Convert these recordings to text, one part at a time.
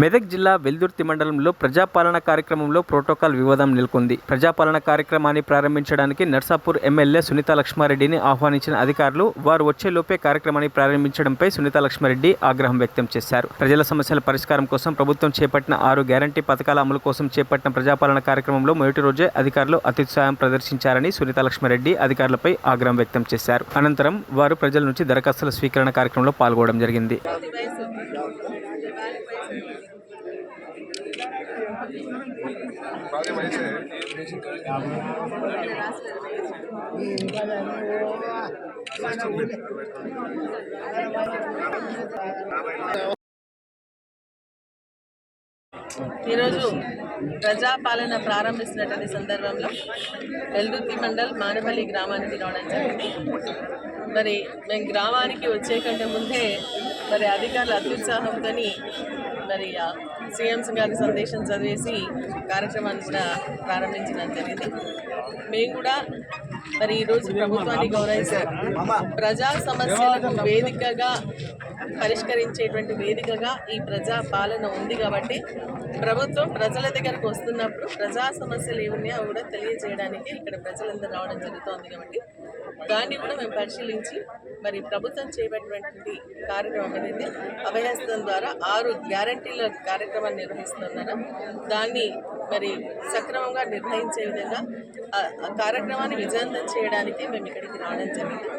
మెదక్ జిల్లా వెల్దుర్తి మండలంలో ప్రజాపాలన కార్యక్రమంలో ప్రోటోకాల్ వివాదం నెలకొంది. ప్రజాపాలన కార్యక్రమాన్ని ప్రారంభించడానికి నర్సాపూర్ ఎమ్మెల్యే సునీతా లక్ష్మారెడ్డిని ఆహ్వానించిన అధికారులు వారు వచ్చేలోపే కార్యక్రమాన్ని ప్రారంభించడంపై సునీతా లక్ష్మారెడ్డి ఆగ్రహం వ్యక్తం చేశారు. ప్రజల సమస్యల పరిష్కారం కోసం ప్రభుత్వం చేపట్టిన 6 గ్యారంటీ పథకాల అమలు కోసం చేపట్టిన ప్రజాపాలన కార్యక్రమంలో మొదటి రోజే అధికారులు అత్యుత్సాహం ప్రదర్శించారని సునీతా లక్ష్మారెడ్డి అధికారులపై ఆగ్రహం వ్యక్తం చేశారు. అనంతరం వారు ప్రజల నుంచి దరఖాస్తుల స్వీకరణ కార్యక్రమంలో పాల్గొనడం జరిగింది. ఈరోజు ప్రజాపాలన ప్రారంభిస్తున్నటువంటి సందర్భంలో వెల్దుర్తి మండల్ మానపల్లి గ్రామానికి రావడం జరిగింది. మరి మేము గ్రామానికి వచ్చే కంటే ముందే మరి అధికారులు అత్యుత్సాహంతో మరి సీఎంస్ గారి సందేశం చదివేసి కార్యక్రమాన్ని కూడా ప్రారంభించడం జరిగింది. మేము కూడా మరి ఈరోజు ప్రభుత్వాన్ని గౌరవిస్తాం. ప్రజా సమస్యలకు వేదికగా పరిష్కరించేటువంటి వేదికగా ఈ ప్రజా పాలన ఉంది కాబట్టి ప్రభుత్వం ప్రజల దగ్గరకు వస్తున్నప్పుడు ప్రజా సమస్యలు ఏమున్నాయో అవి కూడా తెలియజేయడానికి ఇక్కడ ప్రజలందరూ రావడం జరుగుతోంది. కాబట్టి దాన్ని కూడా మేము పరిశీలించి మరి ప్రభుత్వం చేపట్టినటువంటి కార్యక్రమం ఏదైతే అభయహస్తం ద్వారా 6 గ్యారంటీల కార్యక్రమాన్ని నిర్వహిస్తున్నారో దాన్ని మరి సక్రమంగా నిర్వహించే విధంగా ఆ కార్యక్రమాన్ని విజయవంతం చేయడానికి మేము ఇక్కడికి రావడం జరిగింది.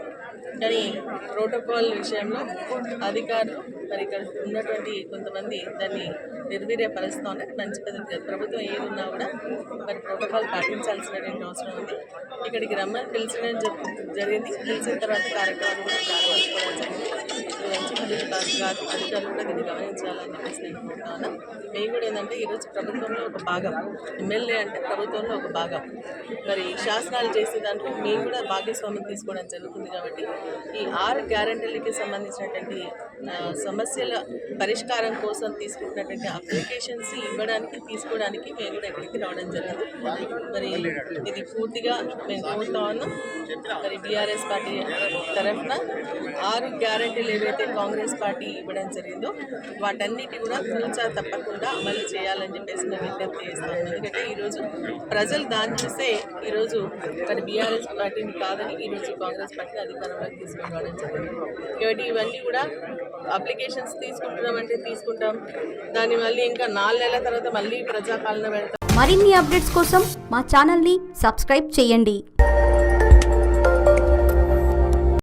కానీ ప్రోటోకాల్ విషయంలో అధికారులు మరి ఇక్కడ ఉన్నటువంటి కొంతమంది దాన్ని నిర్వీర్యపరుస్తూ ఉన్నారు. మంచి పద్ధతి ప్రభుత్వం ఏది ఉన్నా కూడా మరి ప్రోటోకాల్ పాటించాల్సినటువంటి అవసరం ఉంది. ఇక్కడికి రమ్మని పిలిచడం జరిగింది. పిలిచిన తర్వాత కార్యక్రమాన్ని కూడా ప్రారంభించుకోవడం జరిగింది. ఇది మంచి పద్ధతి కాదు. అధికారులు కూడా దీన్ని గమనించాలని చెప్పేసి నేను అనుకుంటున్నాను. మేము కూడా ఏంటంటే ఈరోజు ప్రభుత్వంలో ఒక భాగం, ఎమ్మెల్యే అంటే ప్రభుత్వంలో ఒక భాగం. మరి శాసనాలు చేసే దాంట్లో మేము కూడా భాగస్వామ్యం తీసుకోవడం జరుగుతుంది. కాబట్టి ఈ 6 గ్యారంటీలకి సంబంధించినటువంటి సమస్యల పరిష్కారం కోసం తీసుకుంటున్నటువంటి అప్లికేషన్స్ తీసుకోవడానికి మేము కూడా ఇక్కడికి రావడం జరిగింది. మరి ఇది పూర్తిగా మేము కోరుతా ఉన్నాం. మరి బీఆర్ఎస్ పార్టీ తరఫున 6 గ్యారంటీలు ఏవైతే కాంగ్రెస్ పార్టీ ఇవ్వడం జరిగిందో వాటన్నిటి కూడా తూచా తప్పకుండా అమలు చేయాలని చెప్పేసి మేము విజ్ఞప్తి చేస్తాము. ఎందుకంటే ఈరోజు ప్రజలు దాన్ని చూస్తే ఈరోజు మరి బీఆర్ఎస్ పార్టీని కాదని ఈరోజు కాంగ్రెస్ పార్టీ అధికారంలోకి తీసుకుని రావడం జరిగింది. కాబట్టి ఇవన్నీ కూడా అప్లికేషన్స్ తీసుకుంటున్నామంటే తీసుకుంటాం, దాన్ని మళ్ళీ ఇంకా 4 నెలల తర్వాత మళ్ళీ ప్రజాపాలన పెడతాం. మరిన్ని అప్డేట్స్ కోసం మా ఛానల్ని సబ్స్క్రైబ్ చేయండి.